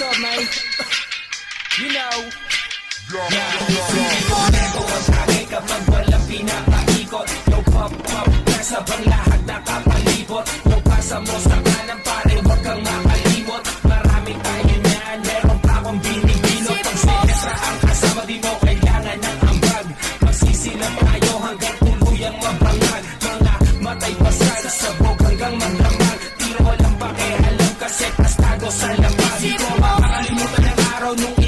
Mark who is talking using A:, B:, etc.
A: up, man? You know.
B: Hindi ko neto ang tagay kapag walang pinapaikot. No pop pop, nasa bang lahat nakapalibot. No pasa mo sa kanan pare, huwag kang makalimot. Marami tayo niyan, meron pa akong binibinot. Pag sinestra ang kasama, di mo kailangan ng ambag. Magsisilap tayo hanggang tuluyang mabangag. Mga matay pasal, sabog hanggang magdamag. Tiro walang pakialam kasi tastago sa labas. Di ko makakalimutan ang araw nung